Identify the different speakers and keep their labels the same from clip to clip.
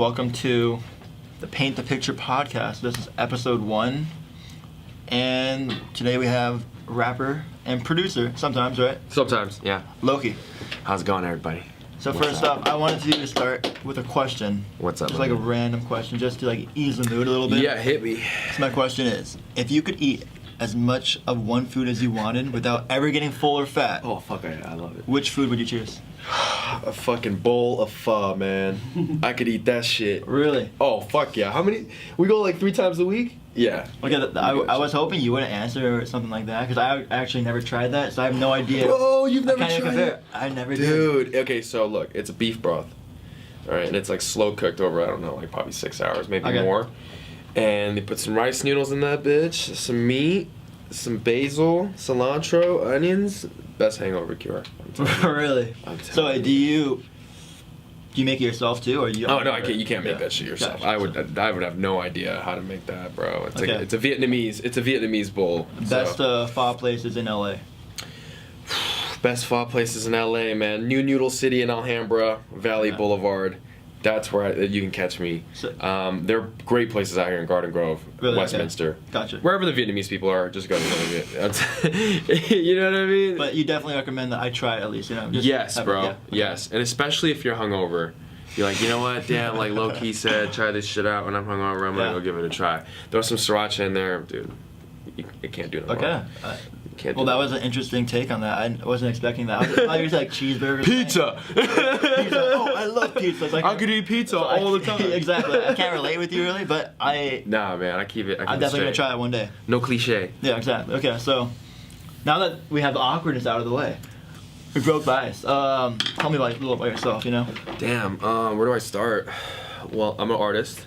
Speaker 1: welcome to the Paint the Picture podcast. This is episode 1, and today we have rapper and producer, sometimes, right?
Speaker 2: Sometimes, yeah.
Speaker 1: Lowwki.
Speaker 2: How's it going, everybody?
Speaker 1: So first off, I wanted to start with a question.
Speaker 2: What's up?
Speaker 1: Just like a random question, just to like ease the mood a little bit.
Speaker 2: Yeah, hit me.
Speaker 1: So my question is, if you could eat as much of one food as you wanted without ever getting full or fat,
Speaker 2: Oh, fuck, I love it.
Speaker 1: which food would you choose?
Speaker 2: A fucking bowl of pho, man. I could eat that shit.
Speaker 1: Really?
Speaker 2: Oh, fuck yeah. How many? We go like 3 times a week? Yeah.
Speaker 1: Okay, I was hoping you wouldn't answer or something like that, because I actually never tried that, so I have no idea.
Speaker 2: Bro, you've never
Speaker 1: Can't even
Speaker 2: tried
Speaker 1: compare.
Speaker 2: it?
Speaker 1: I never did.
Speaker 2: Dude, okay, so look, it's a beef broth. Alright, and it's like slow cooked over, I don't know, like probably 6 hours, maybe
Speaker 1: Okay.
Speaker 2: more. And they put some rice noodles in that bitch, some meat, some basil, cilantro, onions. Best hangover cure. I'm telling you.
Speaker 1: Really?
Speaker 2: I'm
Speaker 1: So
Speaker 2: telling
Speaker 1: do you make it yourself too, or you?
Speaker 2: Oh no, I can't. You can't make
Speaker 1: Yeah.
Speaker 2: that shit yourself.
Speaker 1: Gotcha.
Speaker 2: I would have no idea how to make that, bro. It's
Speaker 1: Okay.
Speaker 2: like it's a Vietnamese bowl.
Speaker 1: Best
Speaker 2: So.
Speaker 1: pho places in LA.
Speaker 2: Best pho places in LA, man. New Noodle City in Alhambra, Valley
Speaker 1: Yeah.
Speaker 2: Boulevard. That's where you can catch me.
Speaker 1: So-
Speaker 2: There are great places out here in Garden Grove,
Speaker 1: Really? Okay.
Speaker 2: Westminster.
Speaker 1: Gotcha.
Speaker 2: Wherever the Vietnamese people are, just go to Vietnam. You know what I mean?
Speaker 1: But you definitely recommend that I try it at least, you know. Just
Speaker 2: Yes,
Speaker 1: have it,
Speaker 2: bro.
Speaker 1: yeah.
Speaker 2: Yes, and especially if you're hungover. You're like, you know what? Damn, like Lowwki said, try this shit out when I'm hungover. I'm
Speaker 1: Yeah.
Speaker 2: gonna go give it a try. Throw some sriracha in there, dude. It can't do no
Speaker 1: Okay.
Speaker 2: wrong. Can't
Speaker 1: Well,
Speaker 2: do
Speaker 1: that
Speaker 2: no
Speaker 1: was an interesting take on that. I wasn't expecting that. I thought you were like cheeseburgers.
Speaker 2: Pizza.
Speaker 1: Pizza. Oh, I love pizza. It's like,
Speaker 2: I could eat pizza
Speaker 1: so
Speaker 2: all the time.
Speaker 1: Exactly. I can't relate with you really, but
Speaker 2: Nah, man, I keep it.
Speaker 1: I'm definitely gonna try it one day.
Speaker 2: No cliche.
Speaker 1: Yeah, exactly. Okay, so now that we have the awkwardness out of the way, we broke the ice. Tell me a little about yourself, you know?
Speaker 2: Damn. Where do I start? Well, I'm an artist.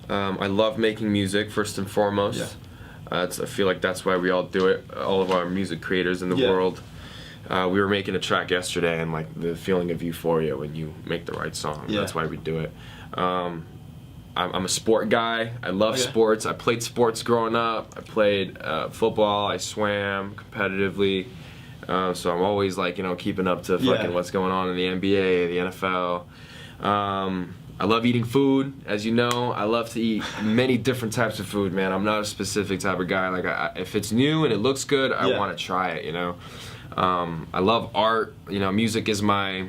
Speaker 2: I love making music first and foremost.
Speaker 1: Yeah.
Speaker 2: I feel like that's why we all do it. All of our music creators in the
Speaker 1: Yeah.
Speaker 2: world. We were making a track yesterday, and like the feeling of euphoria when you make the right song.
Speaker 1: Yeah.
Speaker 2: That's why we do it. I'm a sport guy. I love
Speaker 1: Okay.
Speaker 2: sports. I played sports growing up. I played football. I swam competitively. So I'm always like, keeping up to fucking
Speaker 1: Yeah.
Speaker 2: what's going on in the NBA, the NFL. I love eating food, as you know. I love to eat many different types of food, man. I'm not a specific type of guy. Like, if it's new and it looks good, I
Speaker 1: Yeah.
Speaker 2: want to try it, I love art. Music is my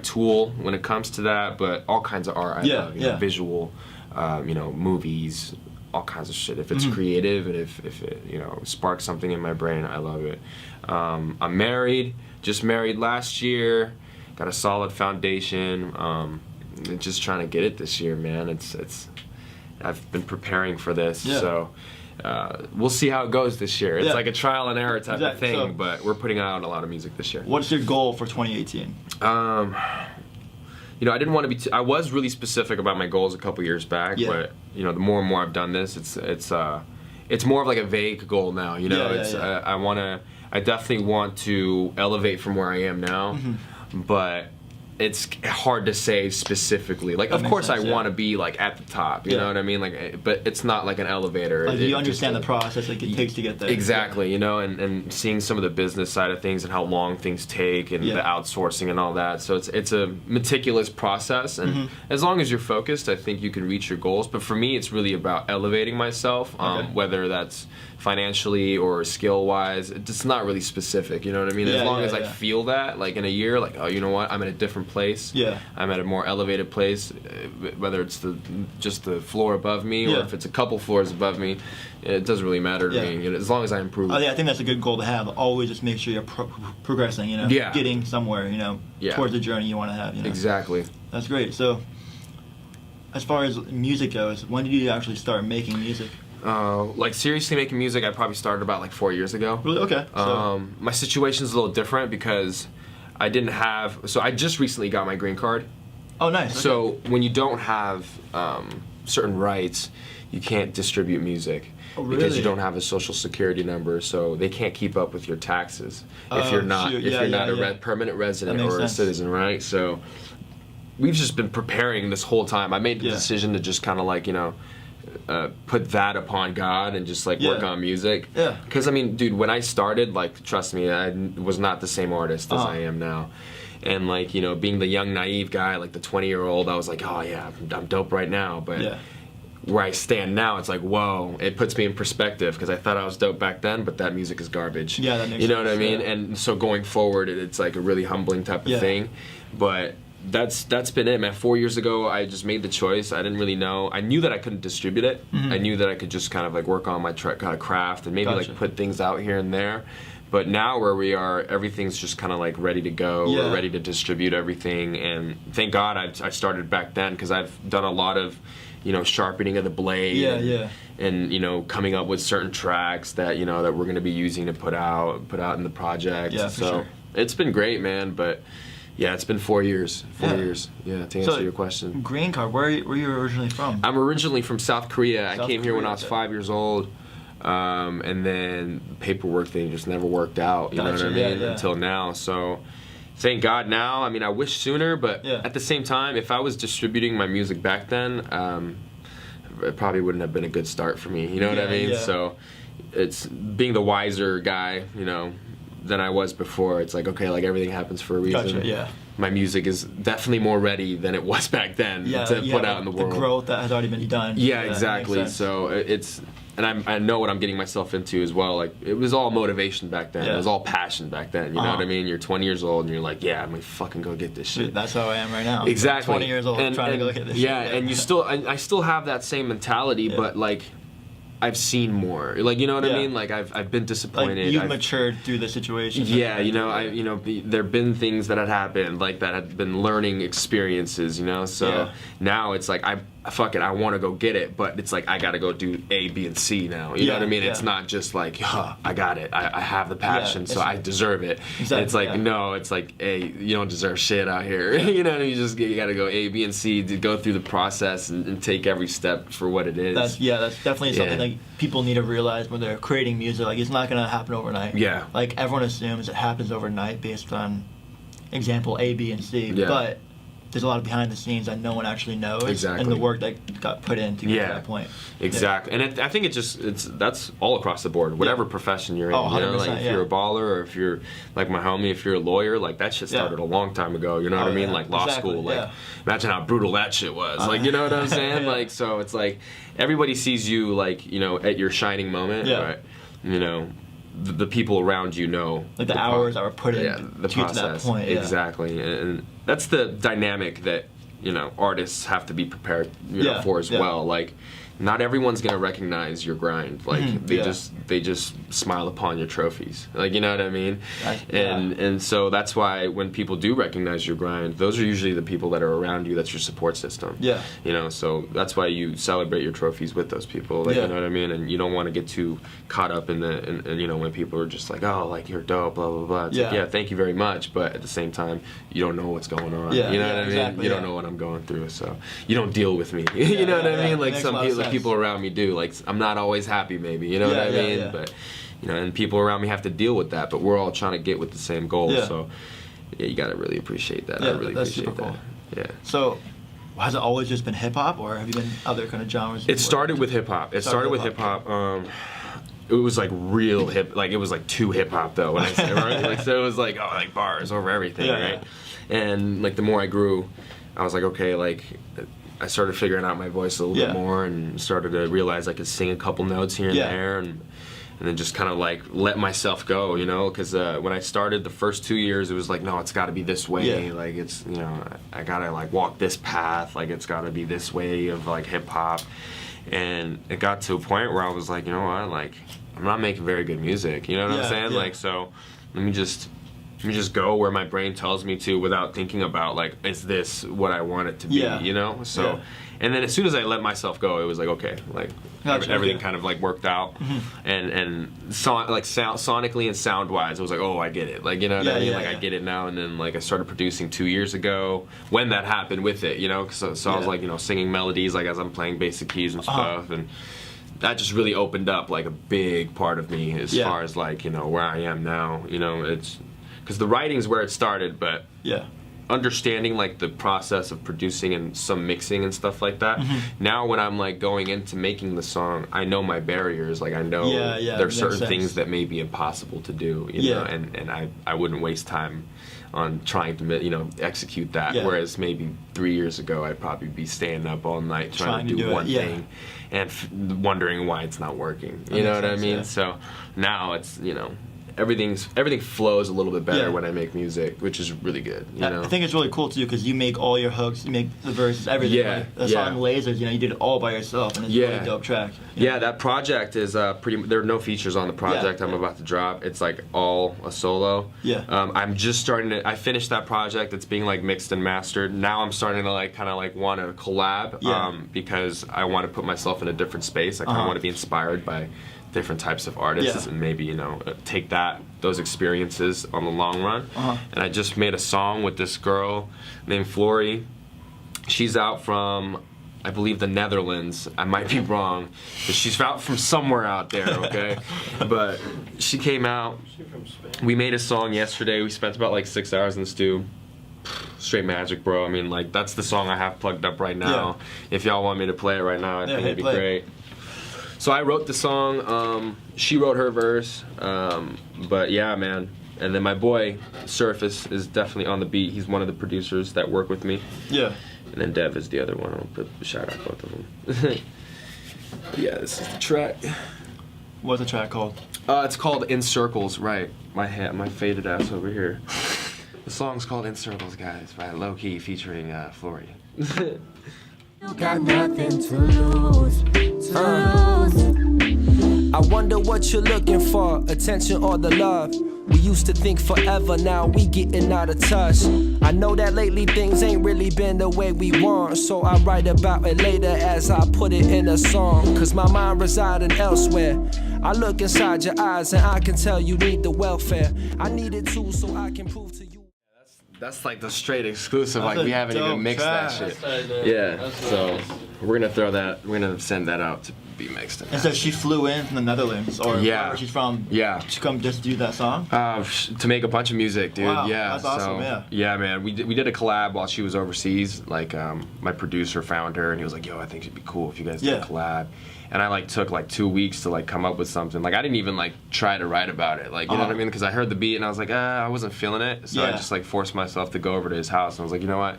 Speaker 2: tool when it comes to that, but all kinds of art I
Speaker 1: Yeah,
Speaker 2: love.
Speaker 1: yeah.
Speaker 2: Visual, movies, all kinds of shit. If it's creative and if it, sparks something in my brain, I love it. I'm married, just married last year, got a solid foundation. Just trying to get it this year, man. It's I've been preparing for this,
Speaker 1: Yeah.
Speaker 2: so we'll see how it goes this year. It's
Speaker 1: Yeah.
Speaker 2: like a trial and error type of
Speaker 1: Exactly.
Speaker 2: thing,
Speaker 1: So-
Speaker 2: but we're putting out a lot of music this year.
Speaker 1: What's your goal for 2018?
Speaker 2: I didn't want to be. I was really specific about my goals a couple years back,
Speaker 1: Yeah.
Speaker 2: but the more and more I've done this, it's more of like a vague goal now. I definitely want to elevate from where I am now, but it's hard to say specifically. Like, of
Speaker 1: makes
Speaker 2: course,
Speaker 1: sense,
Speaker 2: I
Speaker 1: yeah.
Speaker 2: want to be like at the top. You
Speaker 1: Yeah.
Speaker 2: know what I mean? Like, but it's not like an elevator.
Speaker 1: Like,
Speaker 2: It
Speaker 1: you
Speaker 2: just-
Speaker 1: understand the process like it takes to get there.
Speaker 2: Exactly, and seeing some of the business side of things and how long things take and
Speaker 1: Yeah.
Speaker 2: the outsourcing and all that. So it's a meticulous process, and as long as you're focused, I think you can reach your goals. But for me, it's really about elevating myself,
Speaker 1: Okay.
Speaker 2: whether that's financially or skill wise. It's not really specific, you know what I mean?
Speaker 1: Yeah,
Speaker 2: As long
Speaker 1: yeah,
Speaker 2: as I
Speaker 1: yeah.
Speaker 2: feel that, like in a year, like, oh, you know what, I'm at a different place.
Speaker 1: Yeah.
Speaker 2: I'm at a more elevated place, whether it's just the floor above me or
Speaker 1: Yeah.
Speaker 2: if it's a couple floors above me. It doesn't really matter to
Speaker 1: Yeah.
Speaker 2: me, as long as I improve.
Speaker 1: I think that's a good goal to have. Always just make sure you're progressing,
Speaker 2: Yeah.
Speaker 1: getting somewhere,
Speaker 2: Yeah.
Speaker 1: towards the journey you want to have.
Speaker 2: Exactly.
Speaker 1: That's great. So, as far as music goes, when did you actually start making music?
Speaker 2: Like seriously making music, I probably started about like 4 years ago.
Speaker 1: Really? Okay. So,
Speaker 2: My situation's a little different because I didn't have. So I just recently got my green card.
Speaker 1: oh, nice. Okay.
Speaker 2: So when you don't have certain rights, you can't distribute music.
Speaker 1: Oh,
Speaker 2: Because
Speaker 1: really?
Speaker 2: you don't have a social security number, so they can't keep up with your taxes
Speaker 1: Oh,
Speaker 2: if you're not
Speaker 1: shoot.
Speaker 2: if
Speaker 1: Yeah,
Speaker 2: you're not
Speaker 1: yeah,
Speaker 2: a
Speaker 1: yeah.
Speaker 2: permanent resident
Speaker 1: That makes
Speaker 2: or
Speaker 1: sense.
Speaker 2: a citizen, right? So we've just been preparing this whole time. I made the
Speaker 1: Yeah.
Speaker 2: decision to just kind of like put that upon God and just like work
Speaker 1: Yeah.
Speaker 2: on music.
Speaker 1: Yeah.
Speaker 2: Because I mean, dude, when I started, like, trust me, I was not the same artist as
Speaker 1: Uh-huh.
Speaker 2: I am now. And like, you know, being the young naive guy, like the 20-year-old, I was like, oh yeah, I'm dope right now. But where I stand now, it's like, whoa, it puts me in perspective, because I thought I was dope back then, but that music is garbage.
Speaker 1: Yeah, that makes
Speaker 2: You know
Speaker 1: sense,
Speaker 2: what I mean?
Speaker 1: yeah.
Speaker 2: And so going forward, it's like a really humbling type of thing. But that's been it, man. 4 years ago, I just made the choice. I didn't really know. I knew that I couldn't distribute it. I knew that I could just kind of like work on my kind of craft and maybe like put things out here and there. But now where we are, everything's just kind of like ready to go. We're ready to distribute everything. And thank God I started back then, because I've done a lot of, you know, sharpening of the blade. And you know, coming up with certain tracks that, you know, that we're going to be using to put out in the project.
Speaker 1: Yeah, for sure.
Speaker 2: It's been great, man. But yeah, it's been 4 years. 4 years. Yeah, to answer your question.
Speaker 1: Green card. Where are you originally from?
Speaker 2: I'm originally from South Korea. I came here when I was 5 years old. And then the paperwork thing just never worked out, you know what I mean, until now. So thank God now. I mean, I wish sooner, but at the same time, if I was distributing my music back then, it probably wouldn't have been a good start for me, you know what I mean? So it's being the wiser guy, you know, than I was before. It's like, okay, like everything happens for a reason. My music is definitely more ready than it was back then to put out in the world.
Speaker 1: The growth that has already been done.
Speaker 2: Yeah, exactly. So it's, and I know what I'm getting myself into as well. Like, it was all motivation back then. It was all passion back then. You know what I mean? You're 20 years old and you're like, yeah, I'm gonna fucking go get this shit.
Speaker 1: That's how I am right now.
Speaker 2: Exactly.
Speaker 1: 20 years old, trying to go get this shit.
Speaker 2: Yeah, and you still, I still have that same mentality, but like, I've seen more. Like, you know what I mean? Like, I've been disappointed.
Speaker 1: Like, you've matured through the situation.
Speaker 2: Yeah, you know, there've been things that had happened, like that had been learning experiences, you know. So now it's like, fuck it, I want to go get it, but it's like I got to go do A, B, and C now. You know what I mean? It's not just like, I got it. I have the passion, so I deserve it.
Speaker 1: Exactly,
Speaker 2: It's like, no, it's like, hey, you don't deserve shit out here. You know, you got to go A, B, and C to go through the process and take every step for what it is.
Speaker 1: That's definitely something like people need to realize when they're creating music. Like, it's not going to happen overnight.
Speaker 2: Yeah.
Speaker 1: Like, everyone assumes it happens overnight based on example A, B, and C. But there's a lot of behind the scenes that no one actually knows, and the work that got put in to get to that point.
Speaker 2: Exactly, and I think that's all across the board, whatever profession you're in. You know, like if you're a baller, or if you're like my homie, if you're a lawyer, like that shit started a long time ago. You know what I mean? Like law school, like imagine how brutal that shit was. Like, you know what I'm saying? Like, so it's like everybody sees you like, you know, at your shining moment, but you know, the people around you know,
Speaker 1: like the hours that were put in
Speaker 2: the process.
Speaker 1: To that point.
Speaker 2: Exactly, and that's the dynamic that, you know, artists have to be prepared, you know, for as well. Like, not everyone's gonna recognize your grind. Like, they just smile upon your trophies. Like, you know what I mean? And so that's why when people do recognize your grind, those are usually the people that are around you. That's your support system. Yeah. You know, so that's why you celebrate your trophies with those people. Like, you know what I mean? And you don't want to get too caught up in you know, when people are just like, oh, like, you're dope, blah blah blah. It's like, yeah, thank you very much, but at the same time, you don't know what's going on. You know what I mean? You don't know what I'm going through, so you don't deal with me. You know what I mean? Like, some people around me do. Like, I'm not always happy, maybe, you know what I mean? But, you know, and people around me have to deal with that, but we're all trying to get with the same goal. So yeah, you gotta really appreciate that. I really
Speaker 1: that's
Speaker 2: appreciate
Speaker 1: super cool.
Speaker 2: that. Yeah.
Speaker 1: So has it always just been hip-hop, or have you been other kind of genres?
Speaker 2: It started with hip-hop. It started with hip-hop. It was like real hip, like it was like too hip-hop though, when I say, right? Like, so it was like, oh, like bars over everything, right? And like the more I grew, I was like, okay, like I started figuring out my voice a little bit more, and started to realize I could sing a couple notes here and there, and then just kind of like let myself go, you know, because when I started the first 2 years, it was like, no, it's got to be this way, like it's, you know, I gotta like walk this path, like it's got to be this way of like hip hop, and it got to a point where I was like, you know what, like I'm not making very good music, you know what I'm saying? Like, so let me just go where my brain tells me to, without thinking about like, is this what I want it to be, you know? So, and then as soon as I let myself go, it was like, okay, like everything kind of like worked out, and sonically and sound wise, it was like, oh, I get it, like, you know what I mean? Like I get it now. And then like I started producing 2 years ago when that happened with it, you know? So I was like, you know, singing melodies like as I'm playing basic keys and stuff, and that just really opened up like a big part of me as far as like, you know, where I am now, you know. It's because the writing's where it started, but understanding like the process of producing and some mixing and stuff like that. Now when I'm like going into making the song, I know my barriers. Like I know there's certain things that may be impossible to do, you know, and I wouldn't waste time on trying to, you know, execute that. Whereas maybe 3 years ago, I'd probably be staying up all night trying to do one thing and wondering why it's not working. You know what I mean? So now it's, you know, everything flows a little bit better when I make music, which is really good. You know?
Speaker 1: I think it's really cool too because you make all your hooks, you make the verses, everything. Like the song Lasers, you know, you did it all by yourself, and it's a really dope track.
Speaker 2: Yeah, that project is pretty. There are no features on the project I'm about to drop. It's like all a solo. I'm just starting to. I finished that project. It's being like mixed and mastered. Now I'm starting to like kind of like want to collab because I want to put myself in a different space. I kind of want to be inspired by different types of artists and maybe, you know, take those experiences on the long run. And I just made a song with this girl named Flory. She's out from, I believe, the Netherlands. I might be wrong, but she's out from somewhere out there, okay? But she came out. We made a song yesterday. We spent about like 6 hours in the studio. Straight magic, bro. I mean, like, that's the song I have plugged up right now. If y'all want me to play it right now, I think it'd be great. So I wrote the song, she wrote her verse, but yeah, man. And then my boy, Surface, is definitely on the beat. He's one of the producers that work with me. And then Dev is the other one. I'll put a shout out both of them. Yeah, this is the track.
Speaker 1: What's the track called?
Speaker 2: It's called In Circles, right. My faded ass over here. The song's called In Circles, guys, by Lowwki featuring Flory.
Speaker 3: You got nothing to lose, I wonder what you're looking for, attention or the love. We used to think forever, now we getting out of touch. I know that lately things ain't really been the way we want, so I write about it later as I put it in a song. Cause my mind residing elsewhere. I look inside your eyes and I can tell you need the welfare. I need it too so I can prove to you.
Speaker 2: That's like the straight exclusive, like we haven't even mixed that shit. So we're gonna throw that, we're gonna send that out to be mixed.
Speaker 1: And so she flew in from the Netherlands, or where she's from, to come just do that song?
Speaker 2: To make a bunch of music, dude.
Speaker 1: Wow, that's awesome,
Speaker 2: yeah, man, we did a collab while she was overseas. Like, my producer found her and he was like, yo, I think it'd be cool if you guys did a collab. And I like took like 2 weeks to like come up with something. Like I didn't even like try to write about it. Like, you know what I mean? Because I heard the beat and I was like, I wasn't feeling it. So I just like forced myself to go over to his house and I was like, you know what?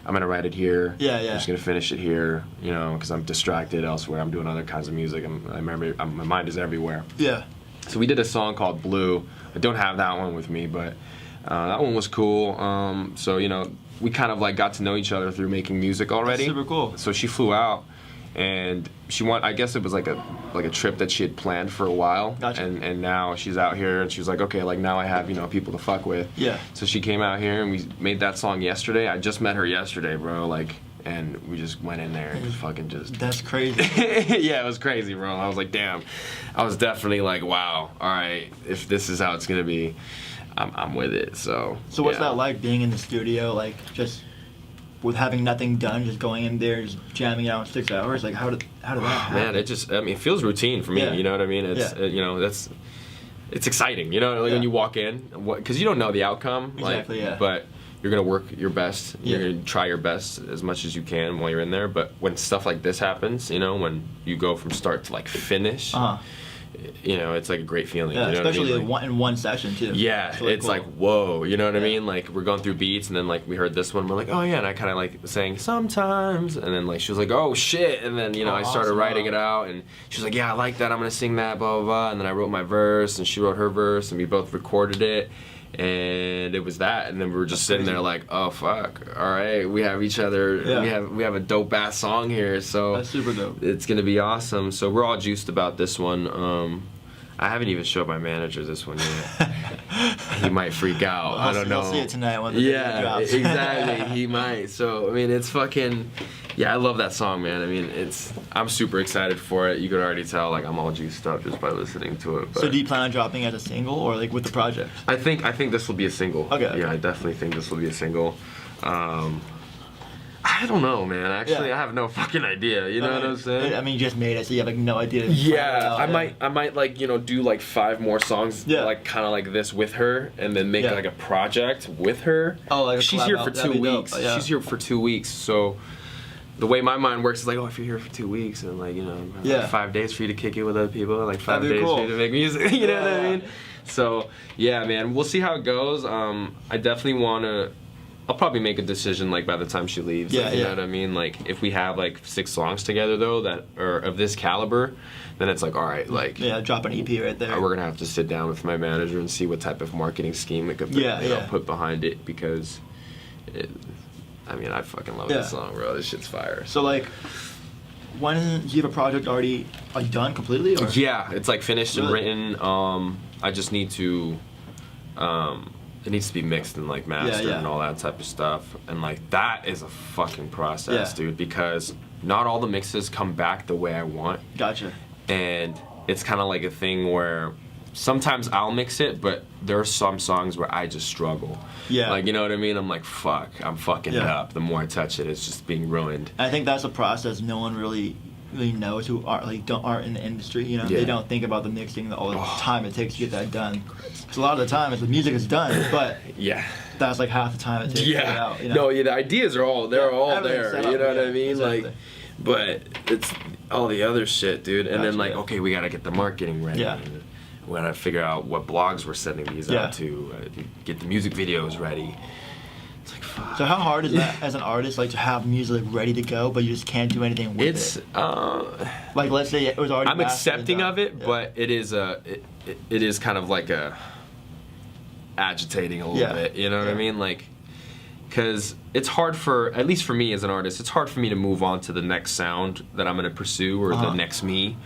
Speaker 2: I'm gonna write it here. I'm just gonna finish it here. You know, because I'm distracted elsewhere. I'm doing other kinds of music. My mind is everywhere. So we did a song called Blue. I don't have that one with me, but that one was cool. So you know, we kind of like got to know each other through making music already.
Speaker 1: That's super cool.
Speaker 2: So she flew out. And I guess it was like a trip that she had planned for a while. And now she's out here and she was like, okay, like now I have, you know, people to fuck with. So she came out here and we made that song yesterday. I just met her yesterday, bro. Like, and we just went in there and just fucking just.
Speaker 1: That's crazy.
Speaker 2: Yeah, it was crazy, bro. I was like, damn. I was definitely like, wow. All right, if this is how it's gonna be, I'm with it. So.
Speaker 1: So what's that like being in the studio, like just with having nothing done, just going in there, just jamming out in 6 hours? Like how did that happen?
Speaker 2: Man, it feels routine for me. You know what I mean? It's you know, it's exciting. You know, like when you walk in, because you don't know the outcome.
Speaker 1: Exactly.
Speaker 2: Like, but you're gonna work your best. You're gonna try your best as much as you can while you're in there. But when stuff like this happens, you know, when you go from start to like finish. You know, it's like a great feeling.
Speaker 1: Yeah,
Speaker 2: you know
Speaker 1: especially
Speaker 2: what I mean? Like,
Speaker 1: in one session too.
Speaker 2: Yeah, it's really cool. Like whoa, you know what I mean? Like we're going through beats, and then like we heard this one, we're like, oh yeah, and I kind of like sang sometimes, and then like she was like, oh shit, and then you know I started writing it out, and she was like, yeah, I like that, I'm gonna sing that, blah blah blah, and then I wrote my verse, and she wrote her verse, and we both recorded it. And it was that, and then we were just sitting there like, oh fuck, all right, we have each other, we have a dope ass song here, so
Speaker 1: that's super dope.
Speaker 2: It's gonna be awesome. So we're all juiced about this one. I haven't even showed my manager this one yet. He might freak out.
Speaker 1: Well,
Speaker 2: I don't know.
Speaker 1: I'll see it tonight when the video drops.
Speaker 2: Exactly. He might. So I mean, it's fucking. Yeah, I love that song, man. I mean, I'm super excited for it. You could already tell, like, I'm all juiced up just by listening to it. But
Speaker 1: so do you plan on dropping it as a single or like with the project?
Speaker 2: I think this will be a single.
Speaker 1: Okay.
Speaker 2: Yeah, I definitely think this will be a single. I don't know, man. Actually, I have no fucking idea. You know what I'm saying?
Speaker 1: I mean, you just made it, so you have like no idea.
Speaker 2: Yeah, I might like, you know, do like 5 more songs, like kind of like this with her, and then make like a project with her.
Speaker 1: Oh, like
Speaker 2: she's here for 2 weeks. She's here for 2 weeks, so the way my mind works is like, oh, if you're here for 2 weeks, and like, you know, like 5 days for you to kick it with other people, like 5 days for you to make music. You know what I mean? So yeah, man, we'll see how it goes. I definitely want to. I'll probably make a decision like by the time she leaves.
Speaker 1: Yeah,
Speaker 2: like, you know what I mean? Like if we have like 6 songs together though that are of this caliber, then it's like, all right, like
Speaker 1: drop an EP right there.
Speaker 2: We're gonna have to sit down with my manager and see what type of marketing scheme we could put, put behind it, because I mean, I fucking love this song, bro. This shit's fire.
Speaker 1: So like, when do you have a project already like done completely? Or?
Speaker 2: Yeah, it's like finished and written. I just need to. It needs to be mixed and like mastered and all that type of stuff, and like that is a fucking process, dude, because not all the mixes come back the way I want.
Speaker 1: Gotcha.
Speaker 2: And it's kind of like a thing where sometimes I'll mix it, but there are some songs where I just struggle. Yeah. Like, you know what I mean? I'm like, fuck, I'm fucking it up. The more I touch it, it's just being ruined.
Speaker 1: I think that's a process no one really knows who aren't in the industry. You know, they don't think about the mixing, all the time it takes to get that done. So a lot of the time, the music is done, but that's like half the time it takes to get it out. You know?
Speaker 2: No, the ideas are all there. You know what I mean? Exactly. Like, but it's all the other shit, dude. And then like, okay, we gotta get the marketing ready. Yeah. We gotta figure out what blogs we're sending these out to. Get the music videos ready. It's like, fuck.
Speaker 1: So how hard is that as an artist, like to have music ready to go, but you just can't do anything with it? Like let's say it was already.
Speaker 2: I'm accepting of it, but it is it is kind of like a agitating a little bit. You know what I mean? Like, because it's hard for, at least for me as an artist, it's hard for me to move on to the next sound that I'm gonna pursue or the next me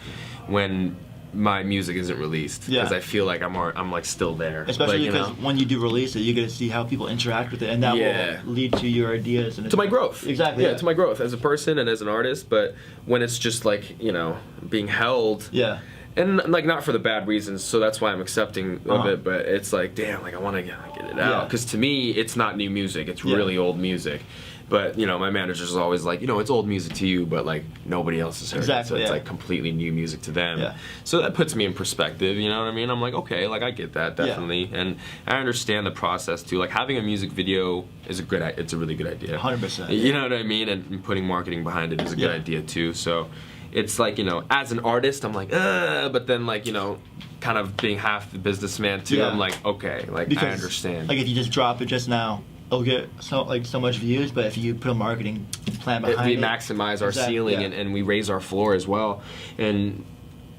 Speaker 2: when my music isn't released, because I feel like I'm like still there.
Speaker 1: Especially
Speaker 2: like,
Speaker 1: because when you do release it, you get to see how people interact with it, and that will lead to your ideas and
Speaker 2: to my growth.
Speaker 1: Exactly.
Speaker 2: Yeah, to my growth as a person and as an artist. But when it's just like, you know, being held. Yeah. And like not for the bad reasons, so that's why I'm accepting of it. But it's like, damn, like I want to get it out, because to me, it's not new music. It's really old music. But, you know, my manager's always like, you know, it's old music to you, but, like, nobody else has heard it. So it's, like, completely new music to them. Yeah. So that puts me in perspective, you know what I mean? I'm like, okay, like, I get that, definitely. Yeah. And I understand the process, too. Like, having a music video is it's a really good idea.
Speaker 1: 100%.
Speaker 2: You know what I mean? And putting marketing behind it is a good idea, too. So it's like, you know, as an artist, I'm like, but then, like, you know, kind of being half the businessman, too, I'm like, okay, like, because, I understand.
Speaker 1: Like, if you just drop it just now, it'll get so much views, but if you put a marketing plan behind it,
Speaker 2: we maximize our ceiling and we raise our floor as well. And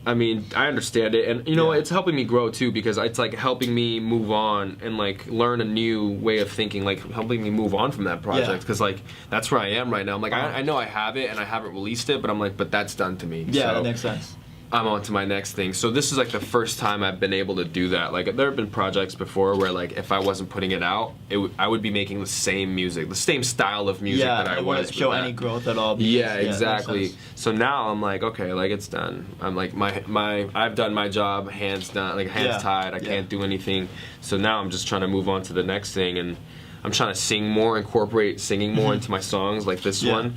Speaker 2: I mean, I understand it, and you know, it's helping me grow too, because it's like helping me move on and like learn a new way of thinking, like helping me move on from that project, because like that's where I am right now. I'm like, I know I have it and I haven't released it, but I'm like, but that's done to me.
Speaker 1: Yeah, that makes sense.
Speaker 2: I'm on to my next thing. So this is like the first time I've been able to do that. Like there have been projects before where like if I wasn't putting it out, I would be making the same music, the same style of music that I was.
Speaker 1: Yeah, it wouldn't show any growth at all.
Speaker 2: Yeah, exactly. So now I'm like, okay, like it's done. I'm like I've done my job, hands done, like hands tied. I can't do anything. So now I'm just trying to move on to the next thing, and I'm trying to sing more, incorporate singing more into my songs, like this one.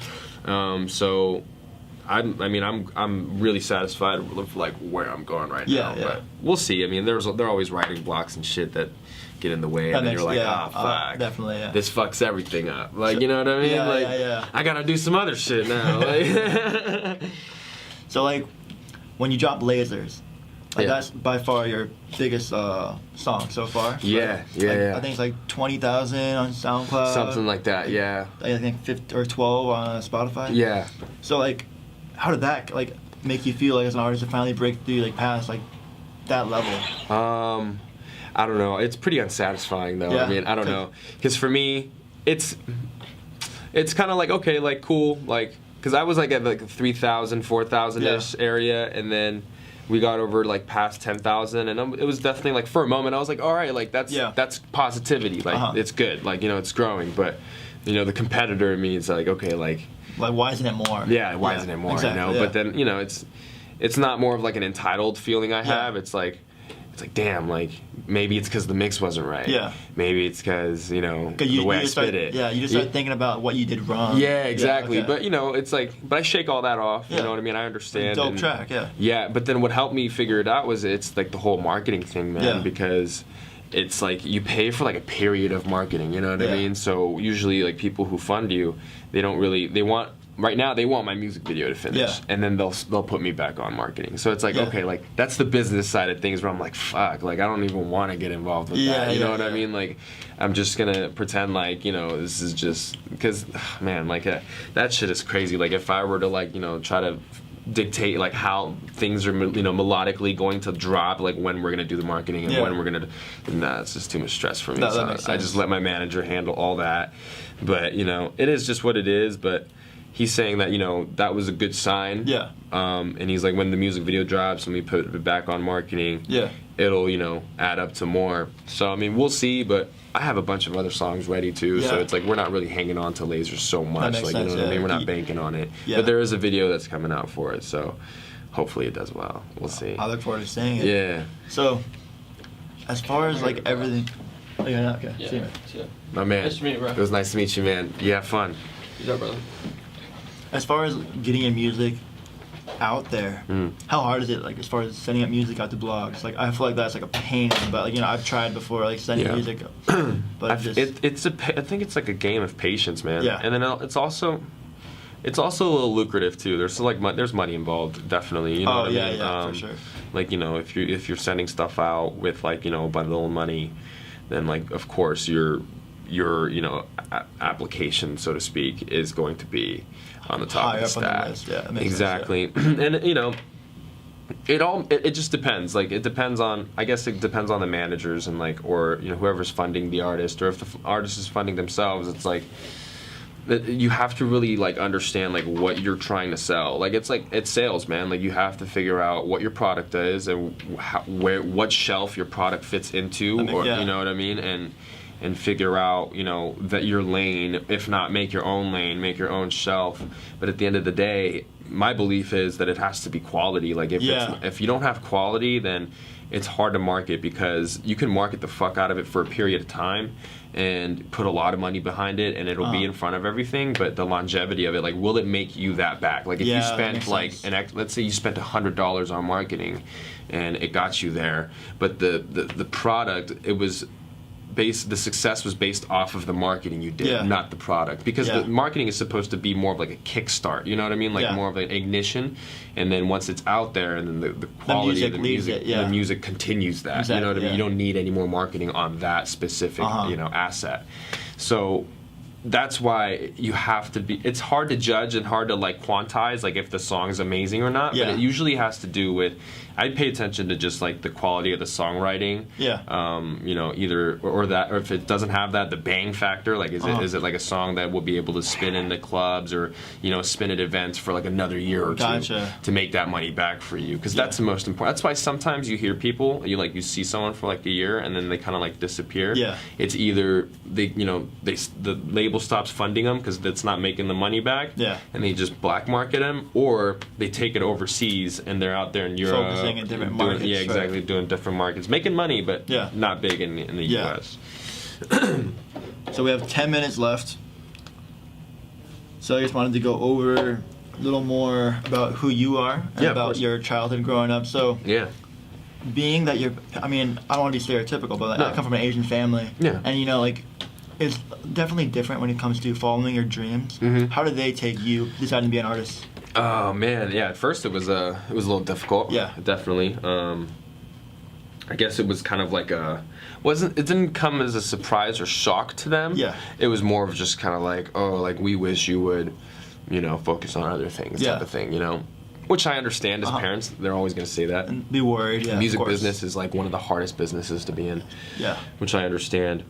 Speaker 2: So. I mean, I'm really satisfied with like where I'm going right now. But we'll see. I mean, there are always writing blocks and shit that get in the way, and then you're like, fuck,
Speaker 1: definitely,
Speaker 2: this fucks everything up. Like, you know what I mean? I gotta do some other shit now. Like,
Speaker 1: so like, when you drop Lasers, like that's by far your biggest song so far.
Speaker 2: I think
Speaker 1: it's like 20,000 on SoundCloud.
Speaker 2: Something like that. Yeah.
Speaker 1: I think 50 or 12 on Spotify.
Speaker 2: Yeah.
Speaker 1: So like, how did that like make you feel like as an artist to finally break through like past like that level?
Speaker 2: I don't know. It's pretty unsatisfying though. I mean, I don't know, because for me, it's kind of like, okay, like cool, like because I was like at like 3,000, 4,000-ish area, and then we got over like past 10,000, and it was definitely like for a moment I was like, all right, like that's positivity, like it's good, like, you know, it's growing, but you know, the competitor in me is like, okay, like
Speaker 1: why isn't it more?
Speaker 2: Yeah, why isn't it more? Exactly, you know, but then, you know, it's not more of like an entitled feeling I have. It's like it's like, damn, like maybe it's because the mix wasn't right.
Speaker 1: Yeah.
Speaker 2: Maybe it's because the way I spit it.
Speaker 1: Yeah, you just start thinking about what you did wrong.
Speaker 2: Yeah, exactly.
Speaker 1: Yeah, okay.
Speaker 2: But it's like, but I shake all that off.
Speaker 1: Yeah.
Speaker 2: You know what I mean? I understand.
Speaker 1: Dope track. Yeah.
Speaker 2: Yeah, but then what helped me figure it out was it's like the whole marketing thing, man.
Speaker 1: Yeah.
Speaker 2: Because it's like you pay for like a period of marketing. You know what I mean? So usually like people who fund you, they want. Right now, they want my music video to finish, and then they'll put me back on marketing. So it's like, okay, like that's the business side of things where I'm like, fuck, like I don't even want to get involved with that. You know what I mean? Like, I'm just gonna pretend like this is just because, man, like that shit is crazy. Like if I were to like try to dictate like how things are melodically going to drop, like when we're gonna do the marketing and when we're gonna, it's just too much stress for me.
Speaker 1: No,
Speaker 2: so I just let my manager handle all that. But it is just what it is. But he's saying that that was a good sign.
Speaker 1: Yeah.
Speaker 2: And he's like, when the music video drops and we put it back on marketing, it'll add up to more. So I mean, we'll see. But I have a bunch of other songs ready too. So it's like we're not really hanging on to Laser so much. Like
Speaker 1: sense,
Speaker 2: what I mean? We're not banking on it.
Speaker 1: Yeah.
Speaker 2: But there is a video that's coming out for it. So hopefully it does well. We'll see.
Speaker 1: I look forward to seeing it.
Speaker 2: Yeah.
Speaker 1: So, as far as like everything. Oh yeah. Okay.
Speaker 4: Yeah.
Speaker 1: See you.
Speaker 2: My man.
Speaker 4: Nice to meet you, bro.
Speaker 2: It was nice to meet you, man. You have fun.
Speaker 4: What's up, brother?
Speaker 1: As far as getting your music out there, how hard is it? Like as far as sending up music out to blogs, like I feel like that's like a pain. But like I've tried before, like sending music, but
Speaker 2: I think it's like a game of patience, man.
Speaker 1: Yeah.
Speaker 2: And then it's also a little lucrative too. There's like there's money involved, definitely. You know what I mean?
Speaker 1: Yeah, for sure.
Speaker 2: Like if you're sending stuff out with like a bundle of money, then like of course your application, so to speak, is going to be on the top of the stack.
Speaker 1: On the list. Yeah, that makes
Speaker 2: exactly.
Speaker 1: sense,
Speaker 2: And it just depends. Like it depends on the managers and like or whoever's funding the artist, or if the artist is funding themselves. It's like you have to really like understand like what you're trying to sell. Like it's sales, man. Like you have to figure out what your product is and what shelf your product fits into, you know what I mean, and figure out that your lane, if not make your own lane, make your own shelf. But at the end of the day, my belief is that it has to be quality. Like if you don't have quality, then it's hard to market, because you can market the fuck out of it for a period of time and put a lot of money behind it, and it'll be in front of everything, but the longevity of it, like, will it make you that back? Like if you spent like let's say you spent $100 on marketing and it got you there, but the product, the success was based off of the marketing you did, not the product. Because the marketing is supposed to be more of like a kickstart, you know what I mean? Like more of an ignition, and then once it's out there, and then the quality of the music continues that. Exactly, you know what I mean? You don't need any more marketing on that specific asset. So that's why you have to be. It's hard to judge and hard to like quantize like if the song is amazing or not. But it usually has to do with, I pay attention to just like the quality of the songwriting. Either or that, or if it doesn't have that, the bang factor. Like is it like a song that will be able to spin in the clubs or spin at events for like another year or two to make that money back for you? Because that's the most important. That's why sometimes you hear people, you see someone for like a year and then they kind of like disappear. It's either the label stops funding them because it's not making the money back, and they just black market them, or they take it overseas and they're out there in Europe,
Speaker 1: focusing in different markets.
Speaker 2: Doing different markets, making money, but not big in the U.S.
Speaker 1: So we have 10 minutes left. So I just wanted to go over a little more about who you are and about your childhood growing up. So being that I don't want to be stereotypical, but I come from an Asian family, and it's definitely different when it comes to following your dreams. How did they take you deciding to be an artist?
Speaker 2: Oh man, at first it was a little difficult. Definitely. I guess it was kind of like it didn't come as a surprise or shock to them. It was more of just kind of like, oh, like we wish you would, focus on other things, type of thing, Which I understand as parents, they're always going to say that.
Speaker 1: And be worried,
Speaker 2: The music business is like one of the hardest businesses to be in. Which I understand.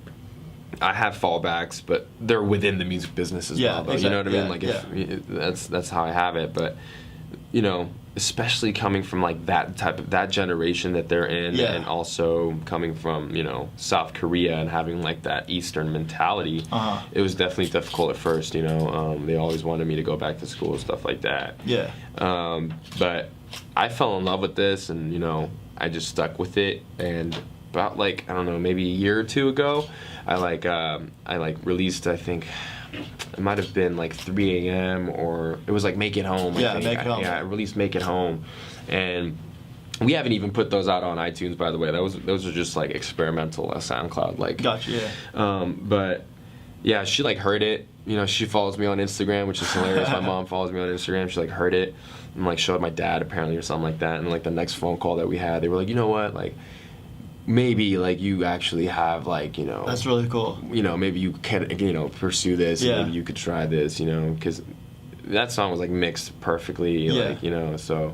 Speaker 2: I have fallbacks, but they're within the music business as well. Exactly. You know what I mean? Like that's how I have it. But especially coming from like that generation that they're in, and also coming from South Korea and having like that Eastern mentality, it was definitely difficult at first. They always wanted me to go back to school and stuff like that. But I fell in love with this, and I just stuck with it. And about like, I don't know, maybe a year or two ago, I released, I think it might have been like 3 a.m. or it was like Make It Home.
Speaker 1: Yeah, Make It Home.
Speaker 2: I released Make It Home, and we haven't even put those out on iTunes, by the way. Those are just like experimental SoundCloud. Like,
Speaker 1: gotcha. Yeah.
Speaker 2: But yeah, she like heard it. You know, she follows me on Instagram, which is hilarious. My mom follows me on Instagram. She like heard it and like showed my dad apparently or something like that. And like the next phone call that we had, they were like, you know what, like maybe like you actually have like, you know,
Speaker 1: that's really cool.
Speaker 2: You know, maybe you can, you know, pursue this.
Speaker 1: Yeah.
Speaker 2: Maybe you could try this. You know, because that song was like mixed perfectly.
Speaker 1: Yeah.
Speaker 2: Like, you know, so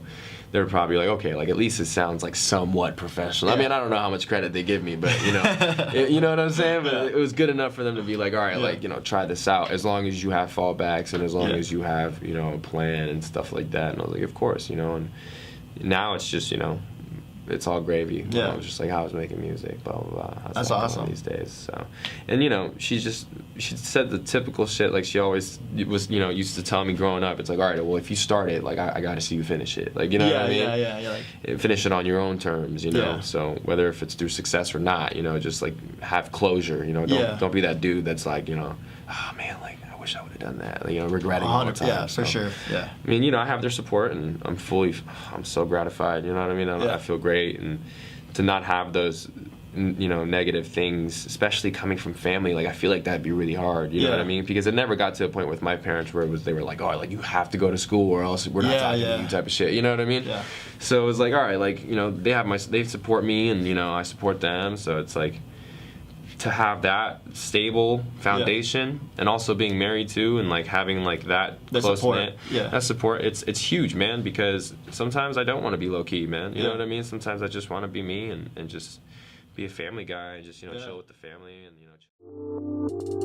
Speaker 2: they were probably like, okay, like at least it sounds like somewhat professional.
Speaker 1: Yeah.
Speaker 2: I mean, I don't know how much credit they give me, but you know, you know what I'm saying? But it was good enough for them to be like, all right, like, you know, try this out. As long as you have fallbacks and as long as you have, you know, a plan and stuff like that. And I was like, of course, you know. And now it's just, you know, it's all gravy.
Speaker 1: Yeah.
Speaker 2: You know, just like how I was making music, blah, blah, blah.
Speaker 1: That's awesome.
Speaker 2: These days. So, and, you know, she said the typical shit like she always was, you know, used to tell me growing up. It's like, all right, well, if you start it, like, I got to see you finish it. Like, you know what I mean?
Speaker 1: Yeah. Like,
Speaker 2: finish it on your own terms, you know?
Speaker 1: Yeah.
Speaker 2: So whether if it's through success or not, you know, just, like, have closure, you know? Don't be that dude that's like, you know, oh, man, like, I wish I would have done that. Like, you know, regretting all the time.
Speaker 1: Yeah, for sure. Yeah.
Speaker 2: I mean, you know, I have their support, and I'm so gratified, you know what I mean? I feel great, and to not have those, you know, negative things, especially coming from family, like I feel like that'd be really hard, you know what I mean? Because it never got to a point with my parents where they were like, oh, like you have to go to school or else we're not talking to you type of shit, you know what I mean?
Speaker 1: Yeah.
Speaker 2: So it was like, all right, like, you know, they support me, and you know, I support them, so it's like to have that stable foundation and also being married to and like having like that close knit that support, it's huge, man, because sometimes I don't want to be low key, man, you know what I mean? Sometimes I just want to be me and just be a family guy and just, you know, chill with the family and, you know.